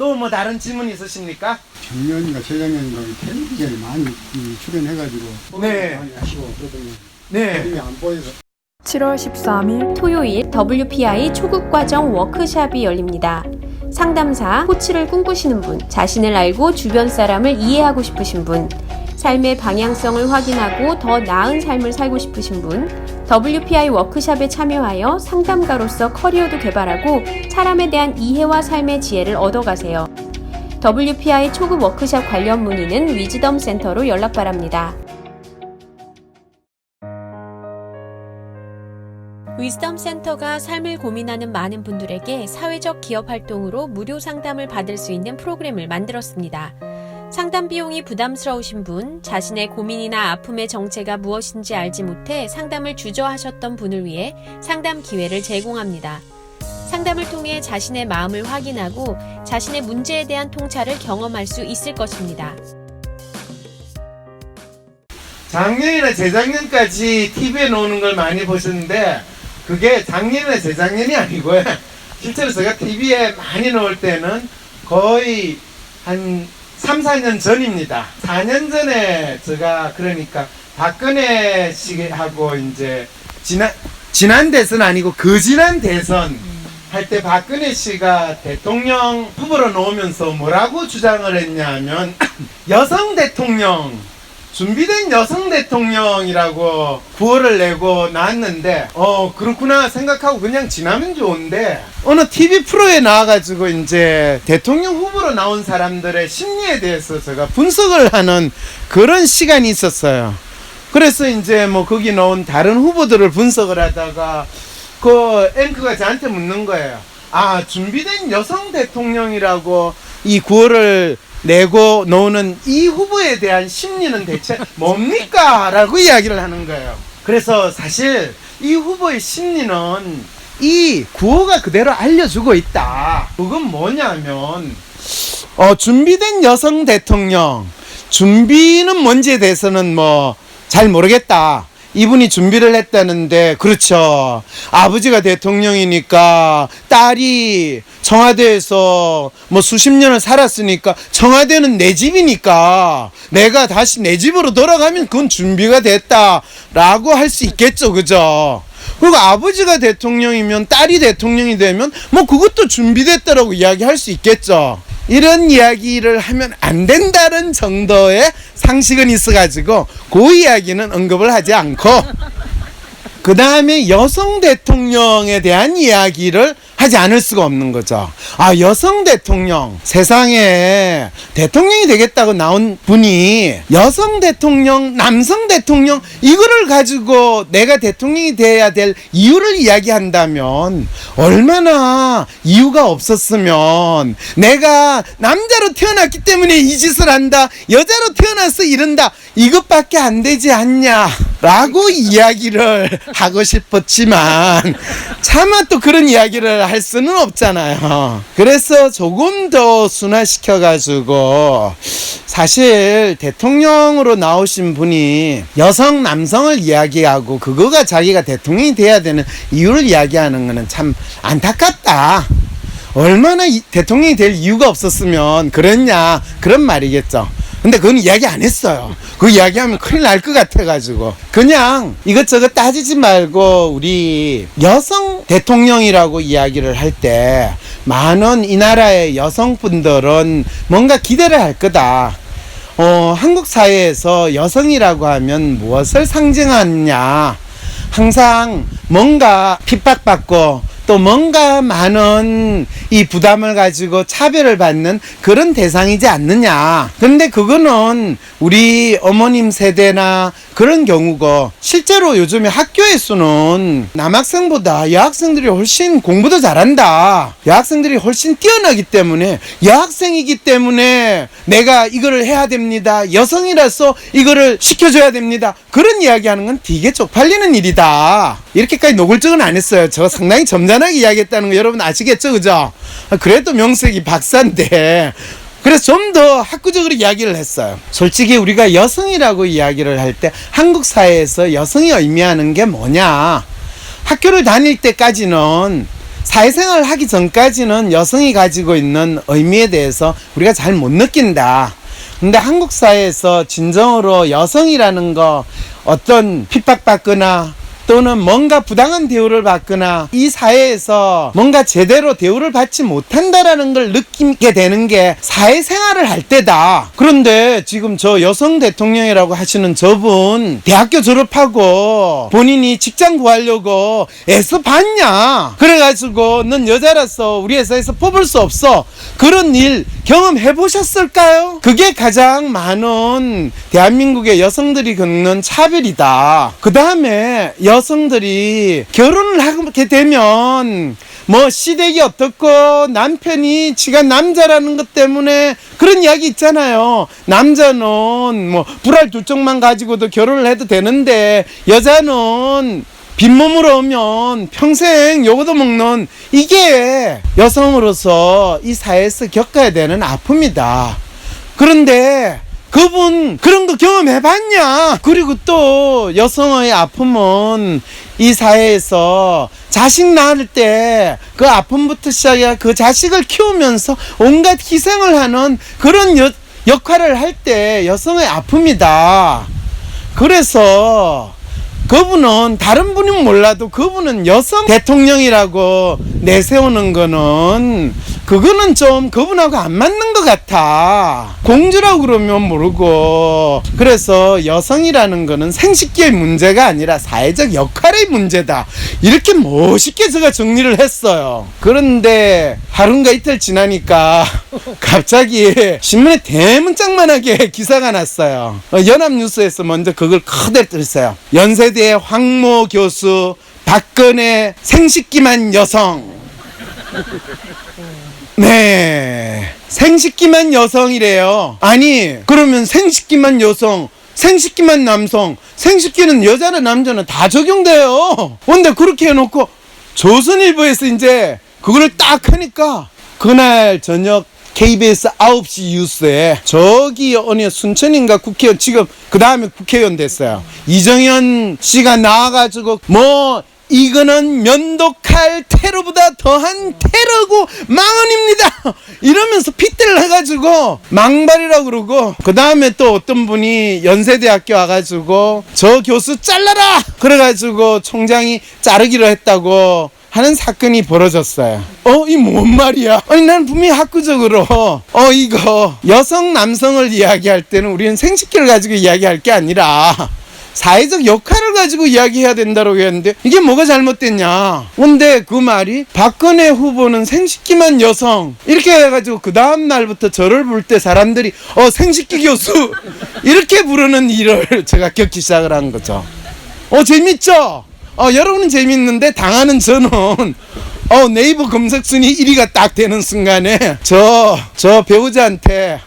또 뭐 다른 질문 있으십니까? 작년인가 재작년인가 텔레비전에 많이 출연해가지고 네. 많이 하시고 그러더니 네. 그림이 안 보여서 7월 13일 토요일 WPI 초급과정 워크샵이 열립니다. 상담사, 코치를 꿈꾸시는 분, 자신을 알고 주변 사람을 이해하고 싶으신 분, 삶의 방향성을 확인하고 더 나은 삶을 살고 싶으신 분, WPI 워크샵에 참여하여 상담가로서 커리어도 개발하고 사람에 대한 이해와 삶의 지혜를 얻어가세요. WPI 초급 워크샵 관련 문의는 위즈덤 센터로 연락 바랍니다. 위즈덤 센터가 삶을 고민하는 많은 분들에게 사회적 기업 활동으로 무료 상담을 받을 수 있는 프로그램을 만들었습니다. 상담 비용이 부담스러우신 분, 자신의 고민이나 아픔의 정체가 무엇인지 알지 못해 상담을 주저하셨던 분을 위해 상담 기회를 제공합니다. 상담을 통해 자신의 마음을 확인하고 자신의 문제에 대한 통찰을 경험할 수 있을 것입니다. 작년이나 재작년까지 TV에 나오는 걸 많이 보셨는데 그게 작년이나 재작년이 아니고요. 실제로 제가 TV에 많이 나올 때는 거의 한 3, 4년 전입니다. 4년 전에 제가 그러니까 박근혜 씨하고 이제 지난 대선 아니고 지난 대선 할 때 박근혜 씨가 대통령 후보로 나오면서 뭐라고 주장을 했냐면 여성 대통령, 준비된 여성 대통령이라고 구호를 내고 나왔는데 그렇구나 생각하고 그냥 지나면 좋은데 어느 TV 프로에 나와가지고 이제 대통령 후보로 나온 사람들의 심리에 대해서 제가 분석을 하는 그런 시간이 있었어요. 그래서 이제 뭐 거기 나온 다른 후보들을 분석을 하다가 그 앵커가 저한테 묻는 거예요. 아, 준비된 여성 대통령이라고 이 구호를 내고 나오는 이 후보에 대한 심리는 대체 뭡니까? 라고 이야기를 하는 거예요. 그래서 사실 이 후보의 심리는 이 구호가 그대로 알려주고 있다. 그건 뭐냐면 준비된 여성 대통령, 준비는 뭔지에 대해서는 뭐 잘 모르겠다. 이분이 준비를 했다는데, 그렇죠. 아버지가 대통령이니까 딸이 청와대에서 뭐 수십 년을 살았으니까 청와대는 내 집이니까 내가 다시 내 집으로 돌아가면 그건 준비가 됐다라고 할 수 있겠죠. 그죠? 그리고 아버지가 대통령이면 딸이 대통령이 되면 뭐 그것도 준비됐다라고 이야기할 수 있겠죠. 이런 이야기를 하면 안 된다는 정도의 상식은 있어가지고 그 이야기는 언급을 하지 않고 그 다음에 여성 대통령에 대한 이야기를 하지 않을 수가 없는 거죠. 아, 여성 대통령, 세상에 대통령이 되겠다고 나온 분이 여성 대통령, 남성 대통령 이거를 가지고 내가 대통령이 돼야 될 이유를 이야기한다면 얼마나 이유가 없었으면 내가 남자로 태어났기 때문에 이 짓을 한다, 여자로 태어나서 이런다, 이것밖에 안 되지 않냐라고 이야기를 하고 싶었지만 차마 또 그런 이야기를 할 수는 없잖아요. 그래서 조금 더 순화시켜 가지고 사실 대통령으로 나오신 분이 여성 남성을 이야기하고 그거가 자기가 대통령이 돼야 되는 이유를 이야기하는 거는 참 안타깝다. 얼마나 대통령이 될 이유가 없었으면 그랬냐, 그런 말이겠죠. 근데 그건 이야기 안 했어요. 그 이야기하면 큰일 날 것 같아가지고 그냥 이것저것 따지지 말고 우리 여성 대통령이라고 이야기를 할 때 많은 이 나라의 여성분들은 뭔가 기대를 할 거다. 한국 사회에서 여성이라고 하면 무엇을 상징하느냐, 항상 뭔가 핍박받고 또 뭔가 많은 이 부담을 가지고 차별을 받는 그런 대상이지 않느냐. 근데 그거는 우리 어머님 세대나 그런 경우고, 실제로 요즘에 학교에서는 남학생보다 여학생들이 훨씬 공부도 잘한다, 여학생들이 훨씬 뛰어나기 때문에 여학생이기 때문에 내가 이거를 해야 됩니다, 여성이라서 이거를 시켜줘야 됩니다, 그런 이야기하는 건 되게 쪽팔리는 일이다. 이렇게까지 노골적은 안 했어요. 저 상당히 점잖하게 이야기했다는 거 여러분 아시겠죠? 그죠? 그래도 명색이 박사인데, 그래서 좀 더 학구적으로 이야기를 했어요. 솔직히 우리가 여성이라고 이야기를 할 때 한국 사회에서 여성이 의미하는 게 뭐냐, 학교를 다닐 때까지는 사회생활을 하기 전까지는 여성이 가지고 있는 의미에 대해서 우리가 잘 못 느낀다. 근데 한국 사회에서 진정으로 여성이라는 거 어떤 핍박받거나 또는 뭔가 부당한 대우를 받거나 이 사회에서 뭔가 제대로 대우를 받지 못한다라는 걸 느끼게 되는 게 사회생활을 할 때다. 그런데 지금 저 여성 대통령이라고 하시는 저분 대학교 졸업하고 본인이 직장 구하려고 애써 봤냐? 그래가지고 넌 여자라서 우리 회사에서 뽑을 수 없어. 그런 일 경험해 보셨을까요? 그게 가장 많은 대한민국의 여성들이 겪는 차별이다. 그 다음에 여성들이 결혼을 하게 되면 뭐 시댁이 어떻고 남편이 지가 남자라는 것 때문에 그런 이야기 있잖아요. 남자는 뭐 불알 두 쪽만 가지고도 결혼을 해도 되는데 여자는 빈몸으로 오면 평생 요거도 먹는, 이게 여성으로서 이 사회에서 겪어야 되는 아픔이다. 그런데 그분 그런 거 경험해봤냐? 그리고 또 여성의 아픔은 이 사회에서 자식 낳을 때 그 아픔부터 시작해 그 자식을 키우면서 온갖 희생을 하는 그런 역할을 할 때 여성의 아픔이다. 그래서 그분은 다른 분은 몰라도 그분은 여성 대통령이라고 내세우는 거는 그거는 좀 그분하고 안 맞는 것 같아. 공주라고 그러면 모르고. 그래서 여성이라는 거는 생식기의 문제가 아니라 사회적 역할의 문제다. 이렇게 멋있게 제가 정리를 했어요. 그런데 하루인가 이틀 지나니까 갑자기 신문에 대문짝만하게 기사가 났어요. 연합뉴스에서 먼저 그걸 크게 뜰어요. 연세대 황모 교수 박근혜 생식기만 여성. 네, 생식기만 여성이래요. 아니 그러면 생식기만 여성, 생식기만 남성, 생식기는 여자나 남자는 다 적용돼요. 근데 그렇게 해놓고 조선일보에서 이제 그거를 딱 하니까 그날 저녁 KBS 9시 뉴스에 저기 어느 순천인가 국회의원, 지금 그 다음에 국회의원 됐어요, 이정현 씨가 나와가지고 뭐 이거는 면도칼 테러보다 더한 테러고 망언입니다 이러면서 핏대를 해가지고 망발이라고 그러고, 그 다음에 또 어떤 분이 연세대학교 와가지고 저 교수 잘라라 그래가지고 총장이 자르기로 했다고 하는 사건이 벌어졌어요. 이 뭔 말이야? 아니 난 분명히 학구적으로 이거 여성 남성을 이야기할 때는 우리는 생식기를 가지고 이야기할 게 아니라 사회적 역할을 가지고 이야기해야 된다고 했는데 이게 뭐가 잘못됐냐? 근데 그 말이 박근혜 후보는 생식기만 여성 이렇게 해가지고 그 다음 날부터 저를 부를 때 사람들이 생식기 교수 이렇게 부르는 일을 제가 겪기 시작을 한 거죠. 재밌죠? 여러분은 재밌는데 당하는 저는 네이버 검색 순위 1위가 딱 되는 순간에 저 배우자한테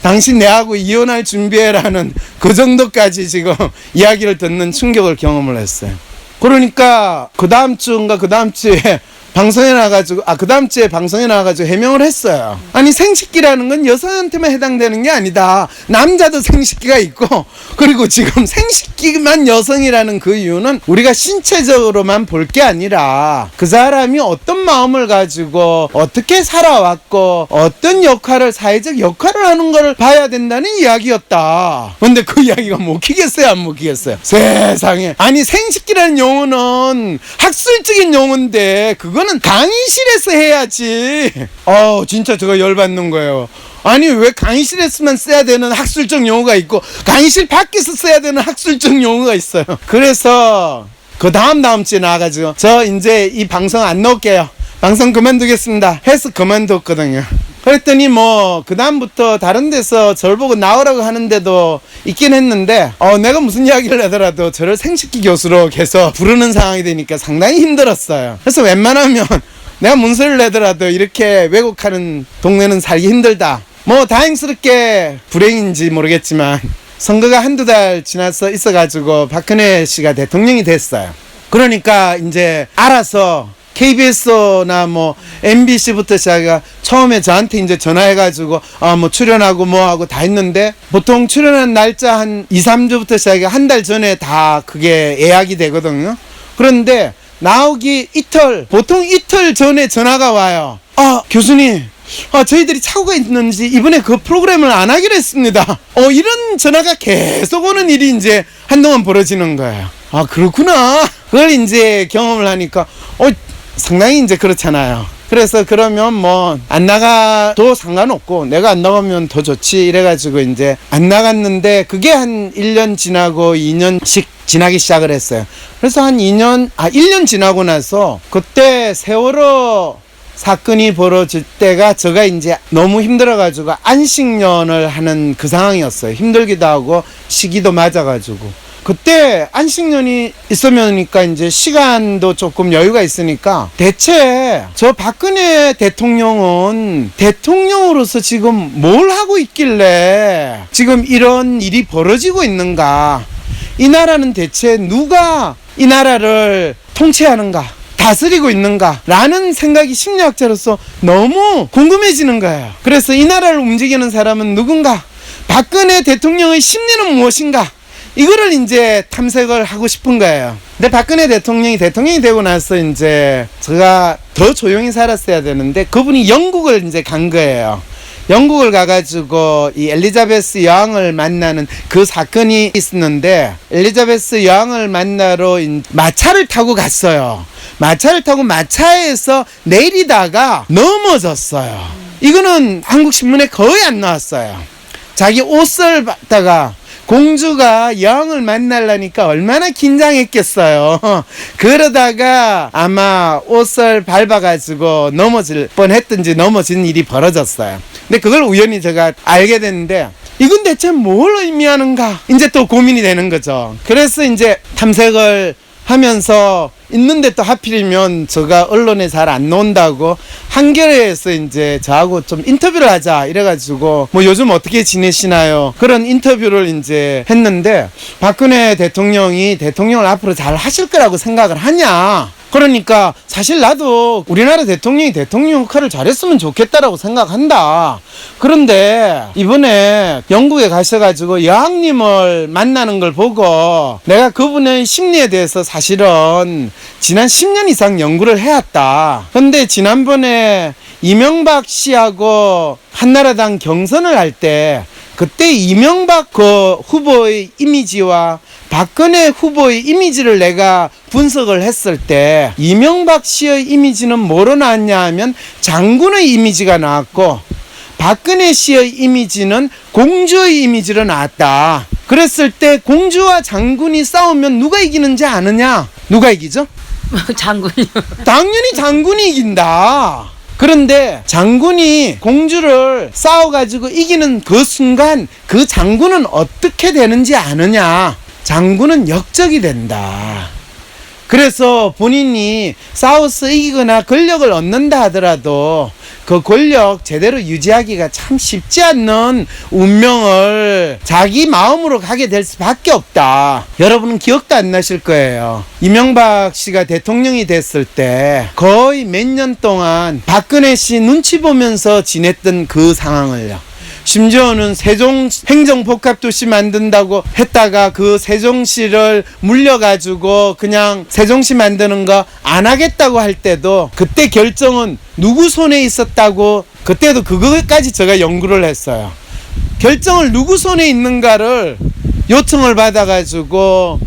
당신 내하고 이혼할 준비해라는 그 정도까지 지금 이야기를 듣는 충격을 경험을 했어요. 그러니까 그 다음 주인가 그 다음 주에 방송에 나가지고 그 다음 주에 방송에 나가지고 해명을 했어요. 아니 생식기라는 건 여성한테만 해당되는 게 아니다. 남자도 생식기가 있고, 그리고 지금 생식기만 여성이라는 그 이유는 우리가 신체적으로만 볼 게 아니라 그 사람이 어떤 마음을 가지고 어떻게 살아왔고 어떤 역할을, 사회적 역할을 하는 걸 봐야 된다는 이야기였다. 근데 그 이야기가 먹히겠어요 안 먹히겠어요? 세상에. 아니 생식기라는 용어는 학술적인 용어인데 그거는 강의실에서 해야지. 진짜 제가 열받는 거예요. 아니 왜 강의실에서만 써야 되는 학술적 용어가 있고 강의실 밖에서 써야 되는 학술적 용어가 있어요. 그래서 그 다음 주에 나와가지고 저 이제 이 방송 안 넣을게요, 방송 그만두겠습니다 해서 그만뒀거든요. 그랬더니 뭐 그 다음부터 다른 데서 저를 보고 나오라고 하는데도 있긴 했는데 내가 무슨 이야기를 하더라도 저를 생식기 교수로 계속 부르는 상황이 되니까 상당히 힘들었어요. 그래서 웬만하면 내가 문서를 내더라도 이렇게 왜곡하는 동네는 살기 힘들다. 뭐 다행스럽게 불행인지 모르겠지만 선거가 한두 달 지나서 있어가지고 박근혜 씨가 대통령이 됐어요. 그러니까 이제 알아서 KBS나 뭐 MBC부터 시작해가 처음에 저한테 이제 전화해가지고 뭐 출연하고 뭐하고 다 했는데 보통 출연한 날짜 한 2, 3주부터 시작해 한 달 전에 다 그게 예약이 되거든요. 그런데 나오기 보통 이틀 전에 전화가 와요. 교수님, 저희들이 착오가 있는지 이번에 그 프로그램을 안 하기로 했습니다. 이런 전화가 계속 오는 일이 이제 한동안 벌어지는 거예요. 그렇구나. 그걸 이제 경험을 하니까 상당히 이제 그렇잖아요. 그래서 그러면 뭐 안 나가도 상관없고 내가 안 나가면 더 좋지 이래가지고 이제 안 나갔는데 그게 한 1년 지나고 2년씩 지나기 시작을 했어요. 그래서 한 1년 지나고 나서 그때 세월호 사건이 벌어질 때가 제가 이제 너무 힘들어가지고 안식년을 하는 그 상황이었어요. 힘들기도 하고 시기도 맞아가지고. 그때 안식년이 있으면니까 이제 시간도 조금 여유가 있으니까 대체 저 박근혜 대통령은 대통령으로서 지금 뭘 하고 있길래 지금 이런 일이 벌어지고 있는가? 이 나라는 대체 누가 이 나라를 통치하는가? 다스리고 있는가? 라는 생각이 심리학자로서 너무 궁금해지는 거예요. 그래서 이 나라를 움직이는 사람은 누군가? 박근혜 대통령의 심리는 무엇인가? 이거를 이제 탐색을 하고 싶은 거예요. 근데 박근혜 대통령이 되고 나서 이제 제가 더 조용히 살았어야 되는데 그분이 영국을 이제 간 거예요. 영국을 가가지고 이 엘리자베스 여왕을 만나는 그 사건이 있었는데 엘리자베스 여왕을 만나러 마차를 타고 갔어요. 마차를 타고 마차에서 내리다가 넘어졌어요. 이거는 한국 신문에 거의 안 나왔어요. 자기 옷을 받다가 공주가 여왕을 만나려니까 얼마나 긴장했겠어요. 그러다가 아마 옷을 밟아가지고 넘어질 뻔했든지 넘어진 일이 벌어졌어요. 근데 그걸 우연히 제가 알게 됐는데 이건 대체 뭘 의미하는가? 이제 또 고민이 되는 거죠. 그래서 이제 탐색을 하면서 있는데 또 하필이면 제가 언론에 잘 안 나온다고 한겨레에서 이제 저하고 좀 인터뷰를 하자 이래가지고 뭐 요즘 어떻게 지내시나요? 그런 인터뷰를 이제 했는데 박근혜 대통령이 대통령을 앞으로 잘 하실 거라고 생각을 하냐? 그러니까 사실 나도 우리나라 대통령이 대통령 역할을 잘했으면 좋겠다라고 생각한다. 그런데 이번에 영국에 가셔가지고 여왕님을 만나는 걸 보고 내가 그분의 심리에 대해서 사실은 지난 10년 이상 연구를 해왔다. 근데 지난번에 이명박 씨하고 한나라당 경선을 할 때 그때 이명박 그 후보의 이미지와 박근혜 후보의 이미지를 내가 분석을 했을 때 이명박 씨의 이미지는 뭐로 나왔냐 하면 장군의 이미지가 나왔고 박근혜 씨의 이미지는 공주의 이미지로 나왔다. 그랬을 때 공주와 장군이 싸우면 누가 이기는지 아느냐? 누가 이기죠? 장군이요. 당연히 장군이 이긴다. 그런데 장군이 공주를 싸워가지고 이기는 그 순간 그 장군은 어떻게 되는지 아느냐? 장군은 역적이 된다. 그래서 본인이 싸워서 이기거나 권력을 얻는다 하더라도 그 권력 제대로 유지하기가 참 쉽지 않는 운명을 자기 마음으로 가게 될 수밖에 없다. 여러분은 기억도 안 나실 거예요. 이명박 씨가 대통령이 됐을 때 거의 몇 년 동안 박근혜 씨 눈치 보면서 지냈던 그 상황을요. 심지어는 세종 행정복합도시 만든다고 했다가 그 세종시를 물려가지고 그냥 세종시 만드는 거 안 하겠다고 할 때도 그때 결정은 누구 손에 있었다고 그때도 그거까지 제가 연구를 했어요. 결정을 누구 손에 있는가를 요청을 받아가지고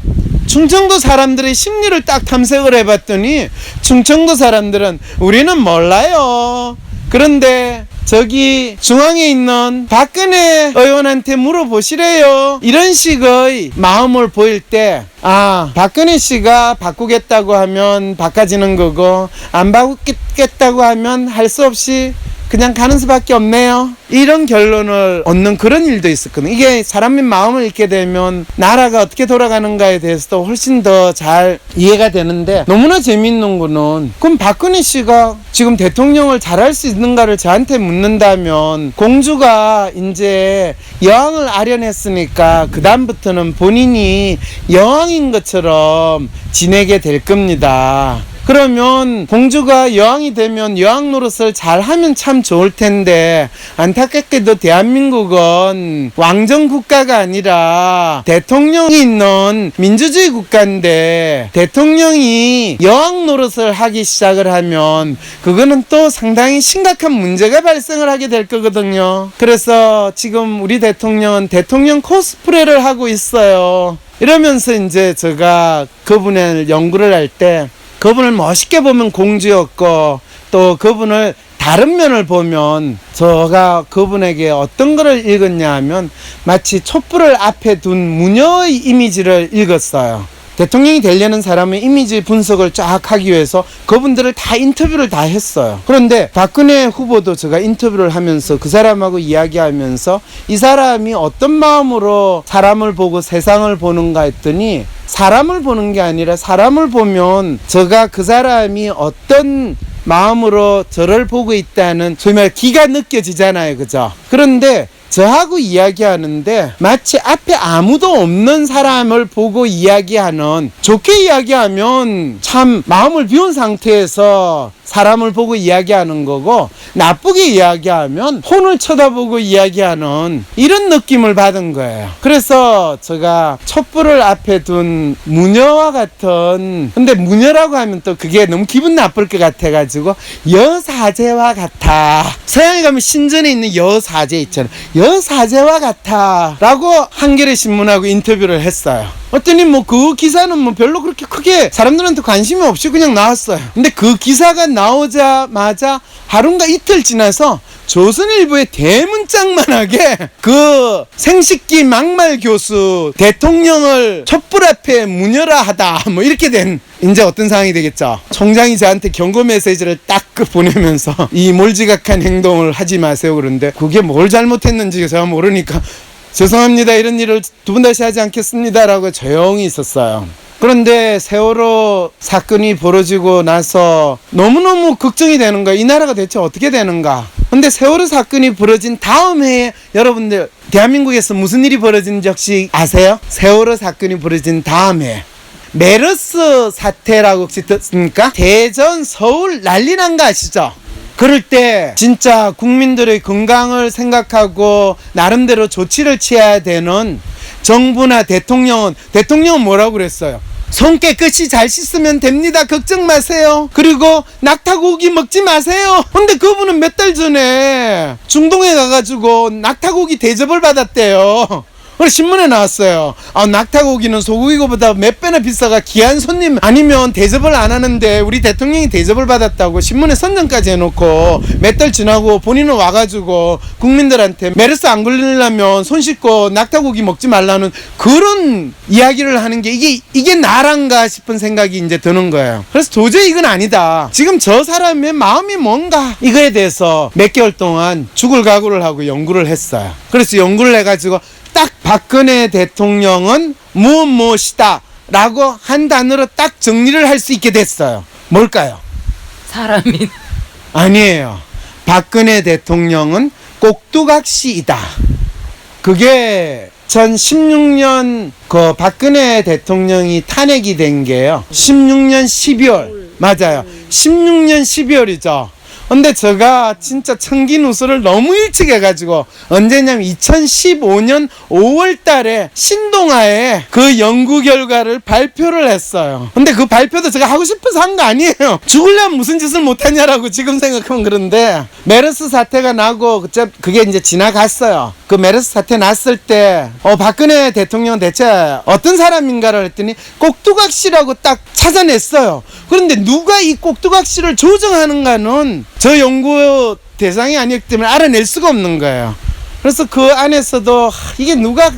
충청도 사람들의 심리를 딱 탐색을 해봤더니 충청도 사람들은 우리는 몰라요. 그런데 저기 중앙에 있는 박근혜 의원한테 물어보시래요. 이런 식의 마음을 보일 때 박근혜 씨가 바꾸겠다고 하면 바꿔지는 거고 안 바꾸겠다고 하면 할 수 없이 그냥 가는 수밖에 없네요. 이런 결론을 얻는 그런 일도 있었거든요. 이게 사람의 마음을 읽게 되면 나라가 어떻게 돌아가는가에 대해서도 훨씬 더 잘 이해가 되는데 너무나 재미있는 거는 그럼 박근혜 씨가 지금 대통령을 잘할 수 있는가를 저한테 묻는다면 공주가 이제 여왕을 아련했으니까 그 다음부터는 본인이 여왕인 것처럼 지내게 될 겁니다. 그러면 공주가 여왕이 되면 여왕 노릇을 잘하면 참 좋을 텐데 안타깝게도 대한민국은 왕정 국가가 아니라 대통령이 있는 민주주의 국가인데 대통령이 여왕 노릇을 하기 시작을 하면 그거는 또 상당히 심각한 문제가 발생을 하게 될 거거든요. 그래서 지금 우리 대통령은 대통령 코스프레를 하고 있어요. 이러면서 이제 제가 그분을 연구를 할 때 그분을 멋있게 보면 공주였고 또 그분을 다른 면을 보면 제가 그분에게 어떤 거를 읽었냐 하면 마치 촛불을 앞에 둔 무녀의 이미지를 읽었어요. 대통령이 되려는 사람의 이미지 분석을 쫙 하기 위해서 그분들을 다 인터뷰를 다 했어요. 그런데 박근혜 후보도 제가 인터뷰를 하면서 그 사람하고 이야기하면서 이 사람이 어떤 마음으로 사람을 보고 세상을 보는가 했더니 사람을 보는 게 아니라 사람을 보면 제가 그 사람이 어떤 마음으로 저를 보고 있다는 소위 말해 기가 느껴지잖아요. 그죠? 그런데 저하고 이야기하는데 마치 앞에 아무도 없는 사람을 보고 이야기하는, 좋게 이야기하면 참 마음을 비운 상태에서 사람을 보고 이야기하는 거고 나쁘게 이야기하면 혼을 쳐다보고 이야기하는 이런 느낌을 받은 거예요. 그래서 제가 촛불을 앞에 둔 무녀와 같은, 근데 무녀라고 하면 또 그게 너무 기분 나쁠 것 같아가지고 여사제와 같아, 서양에 가면 신전에 있는 여사제 있잖아요, 여사제와 같아 라고 한겨레 신문하고 인터뷰를 했어요. 어떠니 뭐 그 기사는 뭐 별로 그렇게 크게 사람들한테 관심이 없이 그냥 나왔어요. 근데 그 기사가 나오자마자 하루인가 이틀 지나서 조선일보에 대문짝만하게 그 생식기 막말 교수 대통령을 촛불 앞에 무녀라 하다 뭐 이렇게 된 이제 어떤 상황이 되겠죠. 총장이 저한테 경고 메시지를 딱 보내면서 이 몰지각한 행동을 하지 마세요 그런데 그게 뭘 잘못했는지 제가 모르니까 죄송합니다, 이런 일을 두 번 다시 하지 않겠습니다 라고 조용히 있었어요. 그런데 세월호 사건이 벌어지고 나서 너무너무 걱정이 되는 거예요. 이 나라가 대체 어떻게 되는가. 근데 세월호 사건이 벌어진 다음 해에 여러분들 대한민국에서 무슨 일이 벌어진지 혹시 아세요? 세월호 사건이 벌어진 다음 해 메르스 사태라고 혹시 듣습니까? 대전, 서울 난리 난 거 아시죠? 그럴 때 진짜 국민들의 건강을 생각하고 나름대로 조치를 취해야 되는 정부나 대통령은 뭐라고 그랬어요? 손 깨끗이 잘 씻으면 됩니다, 걱정 마세요. 그리고 낙타고기 먹지 마세요. 근데 그분은 몇 달 전에 중동에 가가지고 낙타고기 대접을 받았대요. 그래서 신문에 나왔어요. 낙타고기는 소고기보다 몇 배나 비싸가 귀한 손님 아니면 대접을 안 하는데 우리 대통령이 대접을 받았다고 신문에 선전까지 해놓고 몇 달 지나고 본인은 와가지고 국민들한테 메르스 안 걸리려면 손 씻고 낙타고기 먹지 말라는 그런 이야기를 하는 게 이게 나란가 싶은 생각이 이제 드는 거예요. 그래서 도저히 이건 아니다. 지금 저 사람의 마음이 뭔가 이거에 대해서 몇 개월 동안 죽을 각오를 하고 연구를 했어요. 그래서 연구를 해가지고 딱 박근혜 대통령은 무엇이다 라고 한 단어로 딱 정리를 할 수 있게 됐어요. 뭘까요? 사람이 아니에요. 박근혜 대통령은 꼭두각시이다. 그게 전 16년 그 박근혜 대통령이 탄핵이 된 게요 16년 12월 맞아요. 16년 12월이죠. 근데 제가 진짜 청기누수를 너무 일찍 해가지고 언제냐면 2015년 5월 달에 신동아에 그 연구 결과를 발표를 했어요. 근데 그 발표도 제가 하고 싶어서 한 거 아니에요. 죽으려면 무슨 짓을 못하냐라고 지금 생각하면 그런데 메르스 사태가 나고 그게 이제 지나갔어요. 그 메르스 사태 났을 때 박근혜 대통령은 대체 어떤 사람인가를 했더니 꼭두각시라고 딱 찾아냈어요. 그런데 누가 이 꼭두각시를 조정하는가는 저 연구 대상이 아니기 때문에 알아낼 수가 없는 거예요. 그래서 그 안에서도 이게 누가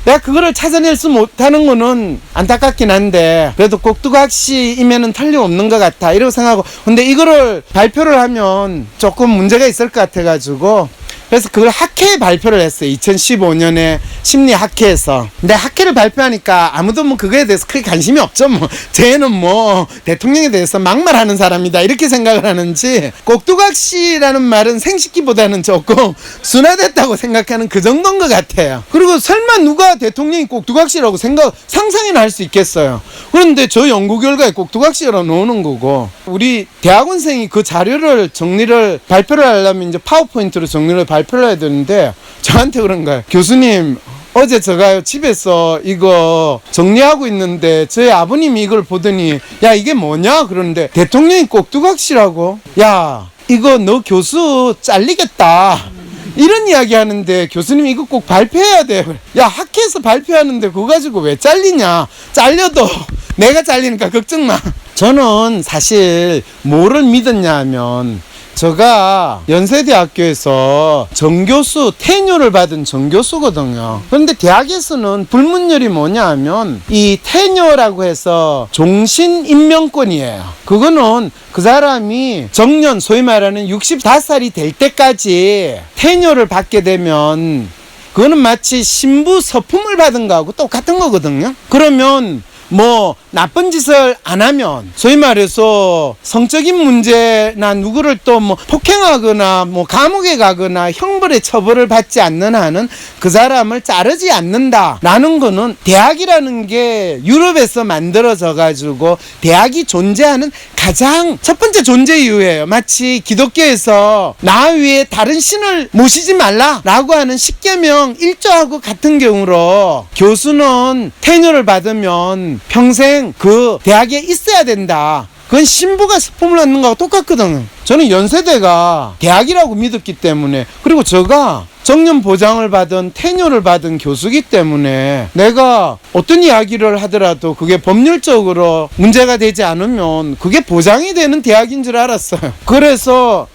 내가 그거를 찾아낼 수 못하는 거는 안타깝긴 한데 그래도 꼭두각시이면은 틀림없는 것 같아 이러고 생각하고 근데 이거를 발표를 하면 조금 문제가 있을 것 같아가지고 그래서 그걸 학회에 발표를 했어요. 2015년에 심리 학회에서. 근데 학회를 발표하니까 아무도 뭐 그거에 대해서 크게 관심이 없죠. 뭐 쟤는 뭐 대통령에 대해서 막말하는 사람이다 이렇게 생각을 하는지, 꼭두각시라는 말은 생식기보다는 조금 순화됐다고 생각하는 그 정도인 것 같아요. 그리고 설마 누가 대통령이 꼭두각시라고 상상이나 할 수 있겠어요. 그런데 저 연구 결과에 꼭두각시라고 나오는 거고, 우리 대학원생이 그 자료를 정리를 발표를 하려면 이제 파워포인트로 정리를 발표를 해야 되는데 저한테 그런 거예요. 교수님, 어제 제가 집에서 이거 정리하고 있는데 저희 아버님이 이걸 보더니 야 이게 뭐냐 그러는데 대통령이 꼭두각시라고? 야 이거 너 교수 잘리겠다 이런 이야기 하는데 교수님이 이거 꼭 발표해야 돼. 야 학회에서 발표하는데 그거 가지고 왜 잘리냐. 잘려도 내가 잘리니까 걱정 마. 저는 사실 뭐를 믿었냐 하면, 제가 연세대학교에서 정교수 테뉴를 받은 정교수거든요. 그런데 대학에서는 불문율이 뭐냐 하면 이 테뉴라고 해서 종신 임명권이에요. 그거는 그 사람이 정년, 소위 말하는 65살이 될 때까지 테뉴를 받게 되면 그거는 마치 신부 서품을 받은 거하고 똑같은 거거든요. 그러면 뭐 나쁜 짓을 안 하면, 소위 말해서 성적인 문제나 누구를 또 뭐 폭행하거나 뭐 감옥에 가거나 형벌의 처벌을 받지 않는 한은 그 사람을 자르지 않는다라는 거는, 대학이라는 게 유럽에서 만들어져 가지고 대학이 존재하는 가장 첫 번째 존재 이유예요. 마치 기독교에서 나 위에 다른 신을 모시지 말라라고 하는 십계명 1조하고 같은 경우로, 교수는 테뉴를 받으면 평생 그 대학에 있어야 된다. 그건 신부가 서품을 받는 거하고 똑같거든요. 저는 연세대가 대학이라고 믿었기 때문에, 그리고 제가 정년 보장을 받은 테뉴를 받은 교수기 때문에 내가 어떤 이야기를 하더라도 그게 법률적으로 문제가 되지 않으면 그게 보장이 되는 대학인 줄 알았어요. 그래서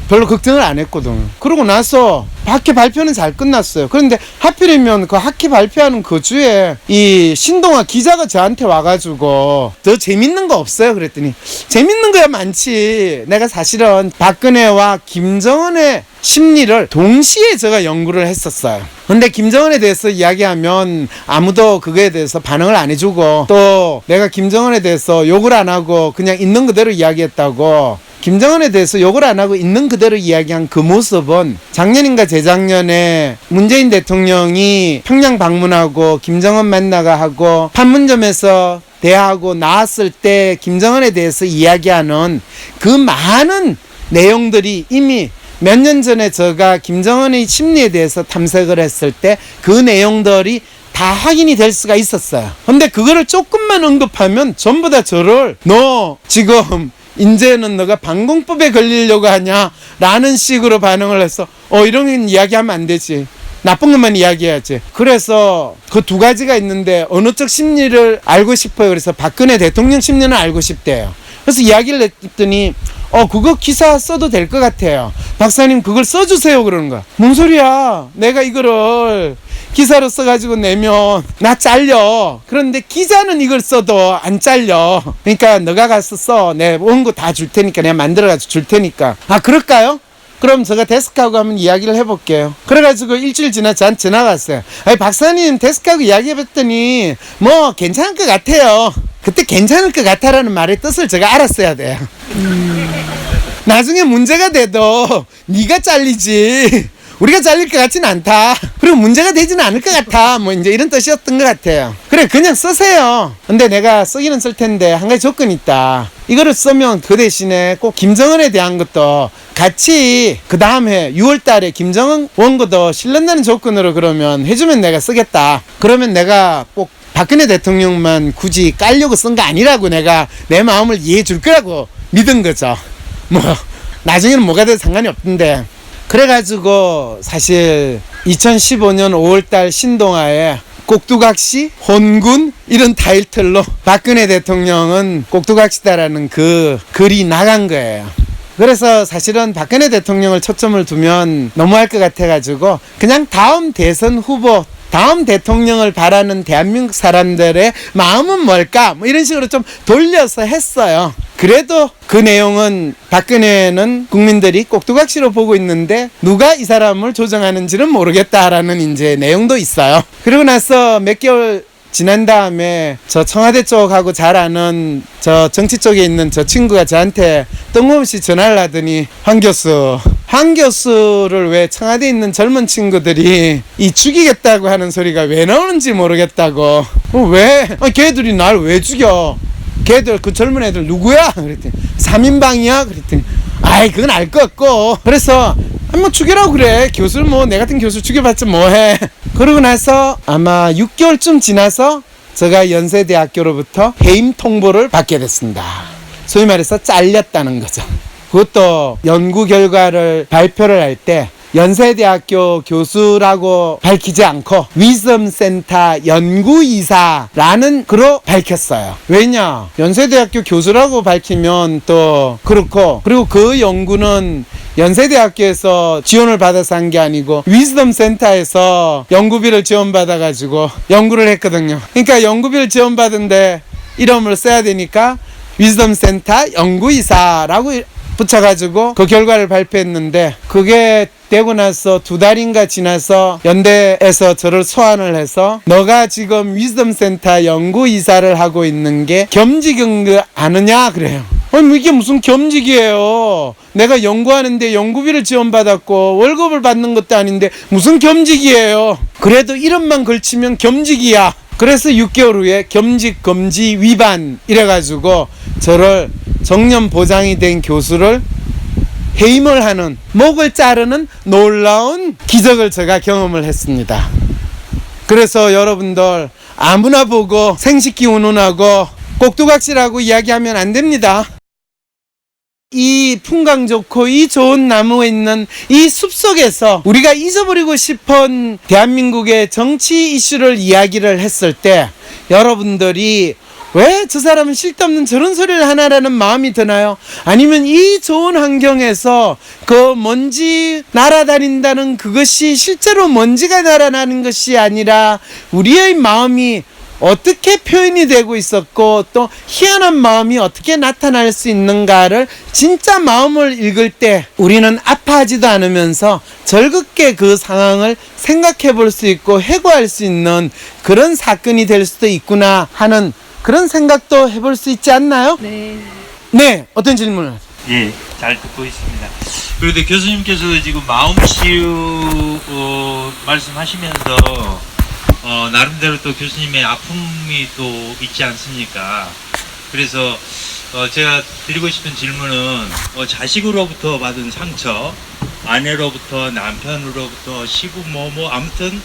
별로 걱정을 안 했거든요. 그러고 나서 학회 발표는 잘 끝났어요. 그런데 하필이면 그 학회 발표하는 그 주에 이 신동아 기자가 저한테 와가지고 더 재밌는 거 없어요? 그랬더니 재밌는 거야 많지. 내가 사실은 박근혜와 김정은의 심리를 동시에 제가 연구를 했었어요. 근데 김정은에 대해서 이야기하면 아무도 그거에 대해서 반응을 안 해주고, 또 내가 김정은에 대해서 욕을 안 하고 그냥 있는 그대로 이야기했다고, 김정은에 대해서 욕을 안 하고 있는 그대로 이야기한 그 모습은 작년인가 재작년에 문재인 대통령이 평양 방문하고 김정은 만나가 하고 판문점에서 대화하고 나왔을 때 김정은에 대해서 이야기하는 그 많은 내용들이 이미 몇 년 전에 제가 김정은의 심리에 대해서 탐색을 했을 때 그 내용들이 다 확인이 될 수가 있었어요. 근데 그거를 조금만 언급하면 전부 다 저를 너 지금 이제는 너가 방공법에 걸리려고 하냐 라는 식으로 반응을 해서 이런 이야기하면 안 되지, 나쁜 것만 이야기해야지. 그래서 그 두 가지가 있는데 어느 쪽 심리를 알고 싶어요. 그래서 박근혜 대통령 심리는 알고 싶대요. 그래서 이야기를 했더니 그거 기사 써도 될 것 같아요. 박사님 그걸 써주세요 그러는 거야. 뭔 소리야, 내가 이거를 기사로 써가지고 내면 나 잘려. 그런데 기자는 이걸 써도 안 잘려. 그러니까 너가 가서 써. 내가 원고 다 줄 테니까, 내가 만들어가지고 줄 테니까. 아 그럴까요? 그럼 제가 데스크하고 한번 이야기를 해볼게요. 그래가지고 일주일 지나 저한테 전화가 왔어요. 아니 박사님 데스크하고 이야기해봤더니 뭐 괜찮을 것 같아요. 그때 괜찮을 것 같아라는 말의 뜻을 제가 알았어야 돼요. 나중에 문제가 돼도 네가 잘리지 우리가 잘릴 것 같지는 않다. 그리고 문제가 되지는 않을 것 같아. 뭐 이제 이런 뜻이었던 것 같아요. 그래 그냥 쓰세요. 근데 내가 쓰기는 쓸 텐데 한 가지 조건이 있다. 이거를 쓰면 그 대신에 꼭 김정은에 대한 것도 같이 그 다음 해 6월 달에 김정은 원고도 실른다는 조건으로 그러면 해주면 내가 쓰겠다. 그러면 내가 꼭 박근혜 대통령만 굳이 깔려고 쓴 거 아니라고 내가 내 마음을 이해해 줄 거라고 믿은 거죠. 뭐 나중에는 뭐가 돼도 상관이 없던데. 그래가지고 사실 2015년 5월달 신동아에 꼭두각시, 혼군 이런 타이틀로 박근혜 대통령은 꼭두각시다라는 그 글이 나간 거예요. 그래서 사실은 박근혜 대통령을 초점을 두면 너무할 것 같아가지고 그냥 다음 대선 후보, 다음 대통령을 바라는 대한민국 사람들의 마음은 뭘까? 뭐 이런 식으로 좀 돌려서 했어요. 그래도 그 내용은 박근혜는 국민들이 꼭두각시로 보고 있는데 누가 이 사람을 조정하는지는 모르겠다라는 이제 내용도 있어요. 그리고 나서 몇 개월 지난 다음에 저 청와대 쪽하고 잘 아는 저 정치 쪽에 있는 저 친구가 저한테 뜬금없이 전화를 하더니 황 교수를 왜 청와대에 있는 젊은 친구들이 이 죽이겠다고 하는 소리가 왜 나오는지 모르겠다고. 왜? 걔들이 날 왜 죽여? 걔들 그 젊은 애들 누구야? 그랬더니 3인방이야? 그랬더니 아이 그건 알 것 같고. 그래서 뭐 죽이라고 그래. 교수를 뭐 내 같은 교수 죽여봤자 뭐해. 그러고 나서 아마 6개월쯤 지나서 제가 연세대학교로부터 해임 통보를 받게 됐습니다. 소위 말해서 잘렸다는 거죠. 그것도 연구 결과를 발표를 할 때 연세대학교 교수라고 밝히지 않고 위즈덤센터 연구이사라는 그로 밝혔어요. 왜냐? 연세대학교 교수라고 밝히면 또 그렇고, 그리고 그 연구는 연세대학교에서 지원을 받아서 한 게 아니고 위즈덤센터에서 연구비를 지원받아가지고 연구를 했거든요. 그러니까 연구비를 지원받은데 이름을 써야 되니까 위즈덤센터 연구이사라고 붙여가지고 그 결과를 발표했는데, 그게 되고 나서 2달인가 지나서 연대에서 저를 소환을 해서 너가 지금 위즈덤센터 연구이사를 하고 있는 게 겸직인 거 아느냐 그래요. 아니 이게 무슨 겸직이에요. 내가 연구하는데 연구비를 지원받았고 월급을 받는 것도 아닌데 무슨 겸직이에요. 그래도 이름만 걸치면 겸직이야. 그래서 6개월 후에 겸직 금지 위반 이래가지고 저를 정년 보장이 된 교수를 해임을 하는, 목을 자르는 놀라운 기적을 제가 경험을 했습니다. 그래서 여러분들 아무나 보고 생식기 운운하고 꼭두각시라고 이야기하면 안 됩니다. 이 풍광 좋고 이 좋은 나무에 있는 이 숲속에서 우리가 잊어버리고 싶은 대한민국의 정치 이슈를 이야기를 했을 때 여러분들이 왜 저 사람은 쓸데없는 저런 소리를 하나라는 마음이 드나요? 아니면 이 좋은 환경에서 그 먼지 날아다닌다는 그것이 실제로 먼지가 날아나는 것이 아니라 우리의 마음이 어떻게 표현이 되고 있었고 또 희한한 마음이 어떻게 나타날 수 있는가를 진짜 마음을 읽을 때 우리는 아파하지도 않으면서 즐겁게 그 상황을 생각해 볼 수 있고 해고할 수 있는 그런 사건이 될 수도 있구나 하는 그런 생각도 해볼 수 있지 않나요? 네, 어떤 질문을? 예, 잘 듣고 있습니다. 그런데 교수님께서 지금 마음치유 말씀하시면서 나름대로 또 교수님의 아픔이 또 있지 않습니까? 그래서 제가 드리고 싶은 질문은 자식으로부터 받은 상처, 아내로부터, 남편으로부터, 시부 아무튼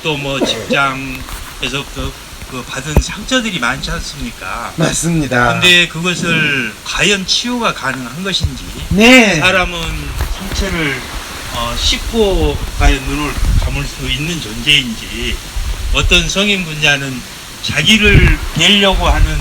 또 뭐 직장에서부터 그 받은 상처들이 많지 않습니까? 맞습니다. 근데 그것을 과연 치유가 가능한 것인지, 네. 사람은 상처를 씻고 과연 눈을 감을 수 있는 존재인지, 어떤 성인 분자는 자기를 베려고 하는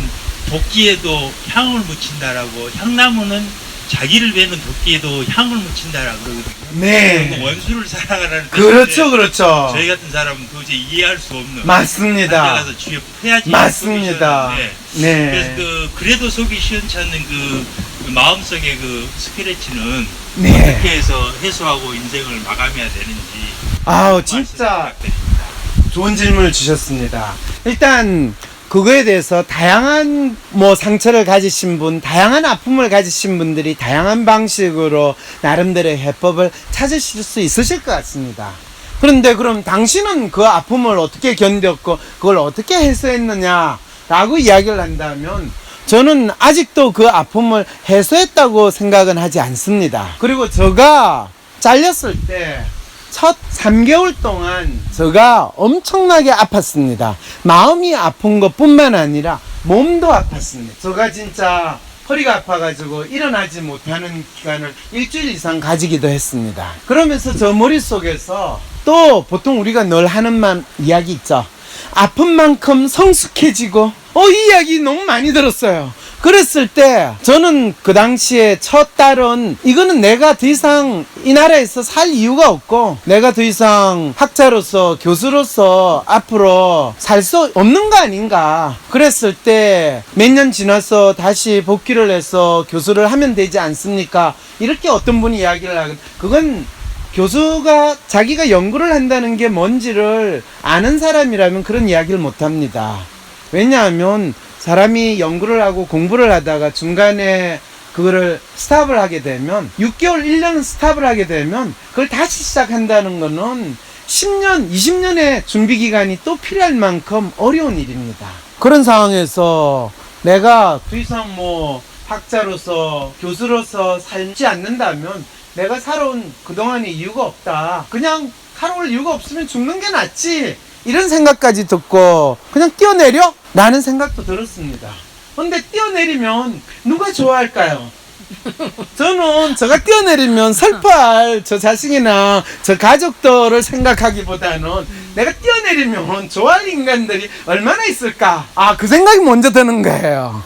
도끼에도 향을 묻힌다라고, 향나무는 자기를 베는 도끼에도 향을 묻힌다라고 그러거든요. 네. 원수를 사랑하라는 그렇죠, 그렇죠. 저희 같은 사람은 도저히 이해할 수 없는. 맞습니다. 가서 주에 해야지. 맞습니다. 네. 그래서 그래도 속이 시원찮는 그 마음속의 그 스크래치는 네. 어떻게 해서 해소하고 인생을 마감해야 되는지. 아우 진짜 좋은 질문을 주셨습니다. 일단 그거에 대해서 다양한 상처를 가지신 분, 다양한 아픔을 가지신 분들이 다양한 방식으로 나름대로의 해법을 찾으실 수 있으실 것 같습니다. 그런데 그럼 당신은 그 아픔을 어떻게 견뎠고 그걸 어떻게 해소했느냐라고 이야기를 한다면 저는 아직도 그 아픔을 해소했다고 생각은 하지 않습니다. 그리고 제가 잘렸을 때 첫 3개월 동안 제가 엄청나게 아팠습니다. 마음이 아픈 것뿐만 아니라 몸도 아팠습니다. 제가 진짜 허리가 아파가지고 일어나지 못하는 기간을 일주일 이상 가지기도 했습니다. 그러면서 저 머릿속에서 또 보통 우리가 늘 하는 이야기 있죠. 아픈 만큼 성숙해지고 이 이야기 너무 많이 들었어요. 그랬을 때 저는 그 당시에 첫 딸은 이거는 내가 더 이상 이 나라에서 살 이유가 없고 내가 더 이상 학자로서 교수로서 앞으로 살 수 없는 거 아닌가. 그랬을 때 몇 년 지나서 다시 복귀를 해서 교수를 하면 되지 않습니까? 이렇게 어떤 분이 이야기를 하거든. 그건 교수가 자기가 연구를 한다는 게 뭔지를 아는 사람이라면 그런 이야기를 못 합니다. 왜냐하면 사람이 연구를 하고 공부를 하다가 중간에 그거를 스탑을 하게 되면 6개월, 1년 스탑을 하게 되면 그걸 다시 시작한다는 거는 10년, 20년의 준비 기간이 또 필요할 만큼 어려운 일입니다. 그런 상황에서 내가 더 이상 뭐 학자로서 교수로서 살지 않는다면 내가 살아온 그동안의 이유가 없다. 그냥 살아올 이유가 없으면 죽는 게 낫지. 이런 생각까지 듣고 그냥 뛰어내려? 라는 생각도 들었습니다. 근데 뛰어내리면 누가 좋아할까요? 저는 제가 뛰어내리면 슬퍼할 저 자식이나 저 가족들을 생각하기보다는 내가 뛰어내리면 좋아할 인간들이 얼마나 있을까? 그 생각이 먼저 드는 거예요.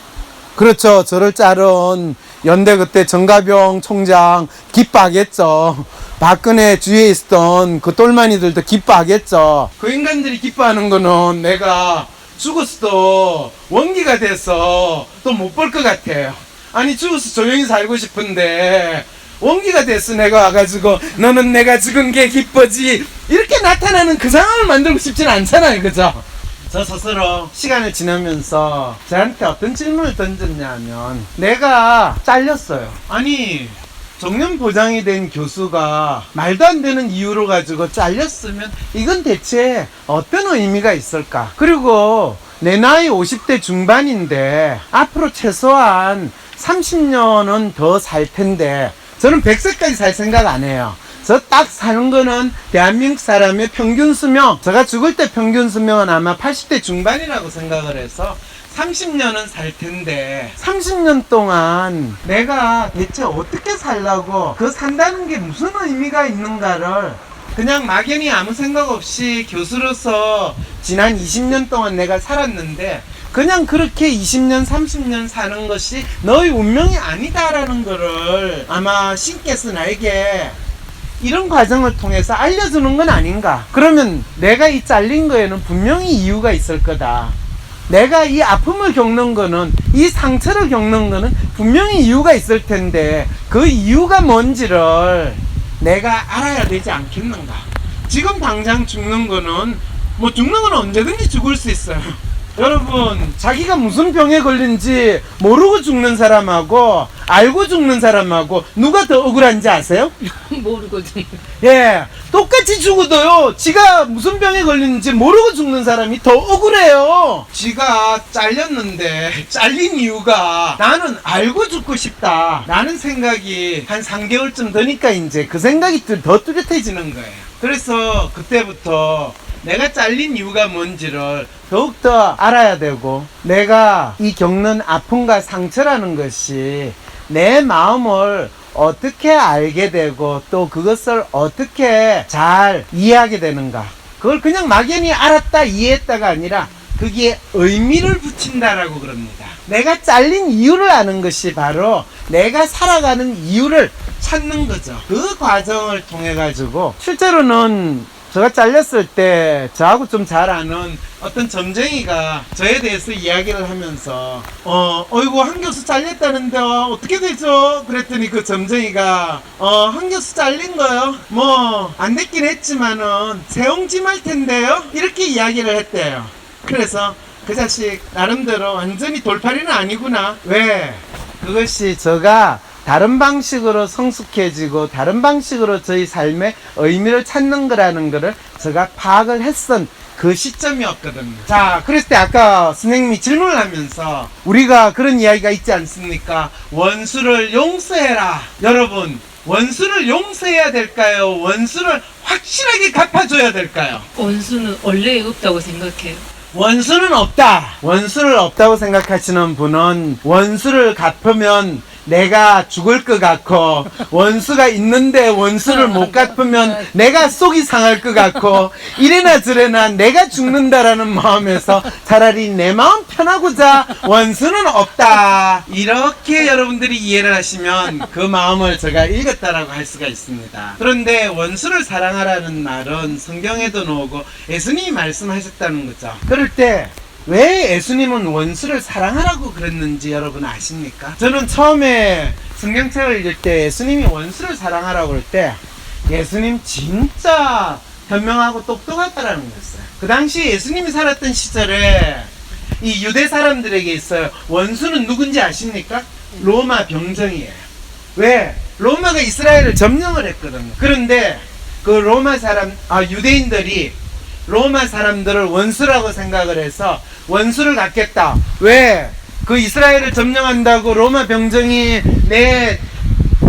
그렇죠. 저를 자른 연대 그때 정가병 총장 기뻐하겠죠. 박근혜 주위에 있었던 그 똘마니들도 기뻐하겠죠. 그 인간들이 기뻐하는 거는 내가 죽었어도 원기가 돼서 또 못 볼 것 같아요. 아니 죽어서 조용히 살고 싶은데 원기가 돼서 내가 와가지고 너는 내가 죽은 게 기뻐지 이렇게 나타나는 그 상황을 만들고 싶진 않잖아요. 그죠? 저 스스로 시간을 지나면서 저한테 어떤 질문을 던졌냐면 내가 잘렸어요. 아니 정년 보장이 된 교수가 말도 안 되는 이유로 가지고 잘렸으면 이건 대체 어떤 의미가 있을까? 그리고 내 나이 50대 중반인데 앞으로 최소한 30년은 더 살 텐데 저는 100세까지 살 생각 안 해요. 저 딱 사는 거는 대한민국 사람의 평균 수명, 제가 죽을 때 평균 수명은 아마 80대 중반이라고 생각을 해서 30년은 살 텐데 30년 동안 내가 대체 어떻게 살라고 그 산다는 게 무슨 의미가 있는가를 그냥 막연히 아무 생각 없이 교수로서 지난 20년 동안 내가 살았는데 그냥 그렇게 20년 30년 사는 것이 너의 운명이 아니다라는 거를 아마 신께서 나에게 이런 과정을 통해서 알려주는 건 아닌가. 그러면 내가 이 잘린 거에는 분명히 이유가 있을 거다. 내가 이 아픔을 겪는 거는, 이 상처를 겪는 거는 분명히 이유가 있을 텐데 그 이유가 뭔지를 내가 알아야 되지 않겠는가. 지금 당장 죽는 거는 뭐 죽는 건 언제든지 죽을 수 있어요. 여러분 자기가 무슨 병에 걸린지 모르고 죽는 사람하고 알고 죽는 사람하고 누가 더 억울한지 아세요? 모르거든. 예, 똑같이 죽어도요 지가 무슨 병에 걸리는지 모르고 죽는 사람이 더 억울해요. 지가 잘렸는데 잘린 이유가 나는 알고 죽고 싶다 라는 생각이 한 3개월쯤 되니까 이제 그 생각이 더 뚜렷해지는 거예요. 그래서 그때부터 내가 잘린 이유가 뭔지를 더욱더 알아야 되고 내가 이 겪는 아픔과 상처라는 것이 내 마음을 어떻게 알게 되고 또 그것을 어떻게 잘 이해하게 되는가. 그걸 그냥 막연히 알았다 이해했다가 아니라 그게 의미를 붙인다라고 그럽니다. 내가 잘린 이유를 아는 것이 바로 내가 살아가는 이유를 찾는 거죠. 그 과정을 통해 가지고 실제로는 제가 잘렸을 때 저하고 좀 잘 아는 어떤 점쟁이가 저에 대해서 이야기를 하면서 어이구 한 교수 잘렸다는데 어떻게 되죠? 그랬더니 그 점쟁이가 한 교수 잘린 거요? 뭐 안 됐긴 했지만은 세옹지말 텐데요? 이렇게 이야기를 했대요. 그래서 그 자식 나름대로 완전히 돌팔이는 아니구나. 왜? 그것이 제가 다른 방식으로 성숙해지고 다른 방식으로 저희 삶의 의미를 찾는 거라는 거를 제가 파악을 했던 그 시점이었거든요. 자, 그랬을 때 아까 선생님이 질문을 하면서 우리가 그런 이야기가 있지 않습니까? 원수를 용서해라. 여러분, 원수를 용서해야 될까요? 원수를 확실하게 갚아줘야 될까요? 원수는 원래 없다고 생각해요. 원수는 없다. 원수를 없다고 생각하시는 분은 원수를 갚으면 내가 죽을 것 같고, 원수가 있는데 원수를 못 갚으면 내가 속이 상할 것 같고, 이래나 저래나 내가 죽는다라는 마음에서 차라리 내 마음 편하고자 원수는 없다. 이렇게 여러분들이 이해를 하시면 그 마음을 제가 읽었다라고 할 수가 있습니다. 그런데 원수를 사랑하라는 말은 성경에도 나오고 예수님이 말씀하셨다는 거죠. 그럴 때 왜 예수님은 원수를 사랑하라고 그랬는지 여러분 아십니까? 저는 처음에 성경책을 읽을 때 예수님이 원수를 사랑하라고 그럴 때 예수님 진짜 현명하고 똑똑하다라는 거였어요. 그 당시 예수님이 살았던 시절에 이 유대 사람들에게 있어요. 원수는 누군지 아십니까? 로마 병정이에요. 왜? 로마가 이스라엘을 점령을 했거든요. 그런데 그 로마 유대인들이 로마 사람들을 원수라고 생각을 해서 원수를 갖겠다. 왜? 그 이스라엘을 점령한다고 로마 병정이 내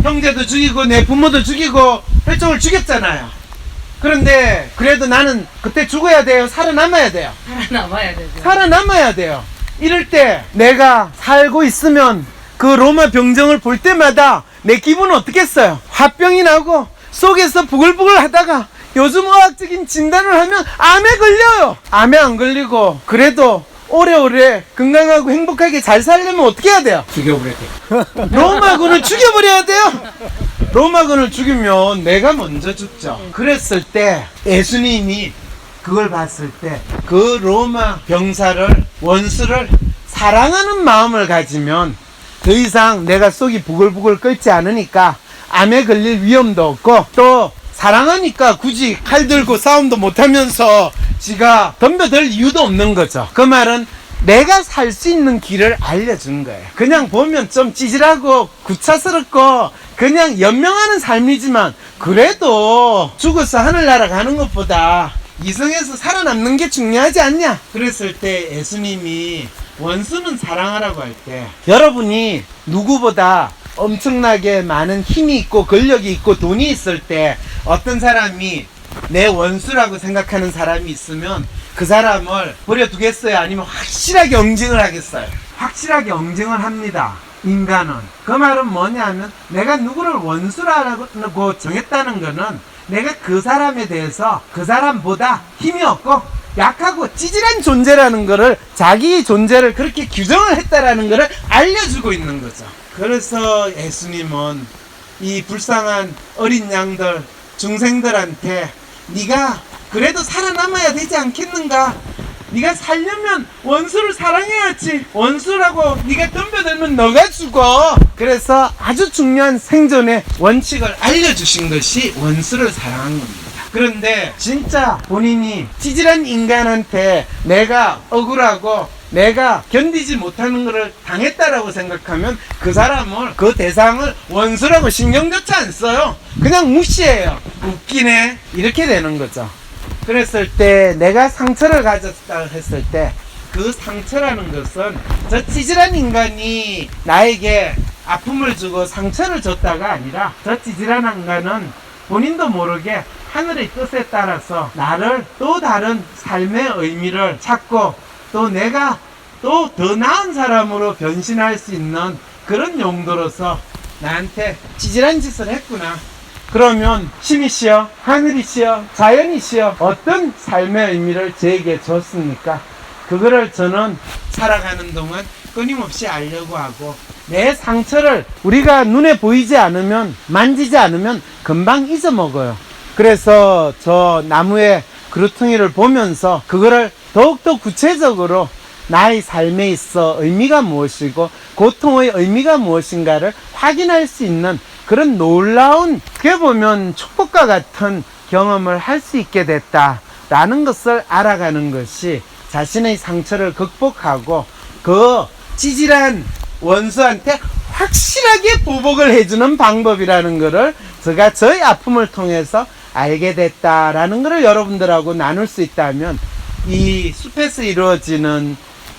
형제도 죽이고 내 부모도 죽이고 혈족을 죽였잖아요. 그런데 그래도 나는 그때 죽어야 돼요? 살아남아야 돼요? 살아남아야 되죠. 살아남아야 돼요. 이럴 때 내가 살고 있으면 그 로마 병정을 볼 때마다 내 기분은 어떻겠어요? 화병이 나고 속에서 부글부글 하다가 요즘 의학적인 진단을 하면 암에 걸려요. 암에 안 걸리고 그래도 오래오래 건강하고 행복하게 잘 살려면 어떻게 해야 돼요? 죽여버려야 돼요. 로마군을 죽여버려야 돼요. 로마군을 죽이면 내가 먼저 죽죠. 그랬을 때 예수님이 그걸 봤을 때 그 로마 병사를 원수를 사랑하는 마음을 가지면 더 이상 내가 속이 부글부글 끓지 않으니까 암에 걸릴 위험도 없고 또 사랑하니까 굳이 칼 들고 싸움도 못하면서 지가 덤벼들 이유도 없는 거죠. 그 말은 내가 살 수 있는 길을 알려준 거예요. 그냥 보면 좀 찌질하고 구차스럽고 그냥 연명하는 삶이지만 그래도 죽어서 하늘나라 가는 것보다 이성에서 살아남는 게 중요하지 않냐? 그랬을 때 예수님이 원수는 사랑하라고 할 때 여러분이 누구보다 엄청나게 많은 힘이 있고 권력이 있고 돈이 있을 때 어떤 사람이 내 원수라고 생각하는 사람이 있으면 그 사람을 버려두겠어요? 아니면 확실하게 응징을 하겠어요? 확실하게 응징을 합니다. 인간은. 그 말은 뭐냐면 내가 누구를 원수라고 정했다는 거는 내가 그 사람에 대해서 그 사람보다 힘이 없고 약하고 찌질한 존재라는 거를 자기 존재를 그렇게 규정을 했다라는 거를 알려주고 있는 거죠. 그래서 예수님은 이 불쌍한 어린 양들 중생들한테 네가 그래도 살아남아야 되지 않겠는가? 네가 살려면 원수를 사랑해야지. 원수라고 네가 덤벼들면 너가 죽어. 그래서 아주 중요한 생존의 원칙을 알려주신 것이 원수를 사랑한 겁니다. 그런데 진짜 본인이 찌질한 인간한테 내가 억울하고 내가 견디지 못하는 것을 당했다라고 생각하면 그 사람을, 그 대상을 원수라고 신경조차 안 써요. 그냥 무시해요. 웃기네. 이렇게 되는 거죠. 그랬을 때 내가 상처를 가졌다 했을 때 그 상처라는 것은 저 찌질한 인간이 나에게 아픔을 주고 상처를 줬다가 아니라 저 찌질한 인간은 본인도 모르게 하늘의 뜻에 따라서 나를 또 다른 삶의 의미를 찾고 또 내가 또 더 나은 사람으로 변신할 수 있는 그런 용도로서 나한테 찌질한 짓을 했구나. 그러면 신이시여, 하늘이시여, 자연이시여 어떤 삶의 의미를 저에게 줬습니까? 그거를 저는 살아가는 동안 끊임없이 알려고 하고 내 상처를 우리가 눈에 보이지 않으면 만지지 않으면 금방 잊어먹어요. 그래서 저 나무의 그루퉁이를 보면서 그거를 더욱더 구체적으로 나의 삶에 있어 의미가 무엇이고 고통의 의미가 무엇인가를 확인할 수 있는 그런 놀라운, 어떻게 보면 축복과 같은 경험을 할 수 있게 됐다라는 것을 알아가는 것이 자신의 상처를 극복하고 그 찌질한 원수한테 확실하게 보복을 해주는 방법이라는 것을 제가 저의 아픔을 통해서 알게 됐다라는 것을 여러분들하고 나눌 수 있다면 이 숲에서 이루어지는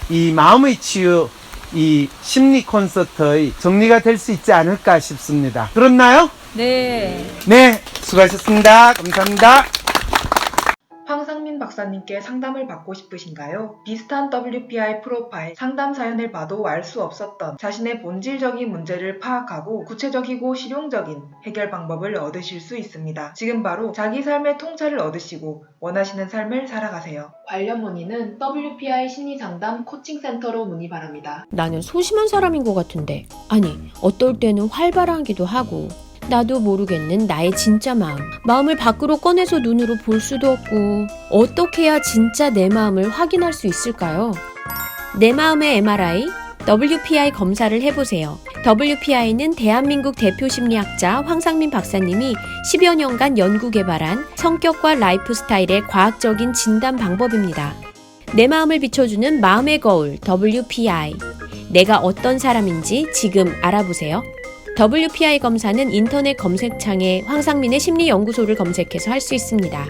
이 마음의 치유, 이 심리 콘서트의 정리가 될 수 있지 않을까 싶습니다. 들었나요? 네. 네, 수고하셨습니다. 감사합니다. 황상민 박사 박사님께 상담을 받고 싶으신가요? 비슷한 WPI 프로파일 상담 사연을 봐도 알 수 없었던 자신의 본질적인 문제를 파악하고 구체적이고 실용적인 해결 방법을 얻으실 수 있습니다. 지금 바로 자기 삶의 통찰을 얻으시고 원하시는 삶을 살아가세요. 관련 문의는 WPI 심리상담 코칭센터로 문의 바랍니다. 나는 소심한 사람인 것 같은데. 아니, 어떨 때는 활발하기도 하고. 나도 모르겠는 나의 진짜 마음. 마음을 밖으로 꺼내서 눈으로 볼 수도 없고. 어떻게 해야 진짜 내 마음을 확인할 수 있을까요? 내 마음의 MRI, WPI 검사를 해보세요. WPI는 대한민국 대표 심리학자 황상민 박사님이 10여 년간 연구 개발한 성격과 라이프 스타일의 과학적인 진단 방법입니다. 내 마음을 비춰주는 마음의 거울 WPI. 내가 어떤 사람인지 지금 알아보세요. WPI 검사는 인터넷 검색창에 황상민의 심리연구소를 검색해서 할 수 있습니다.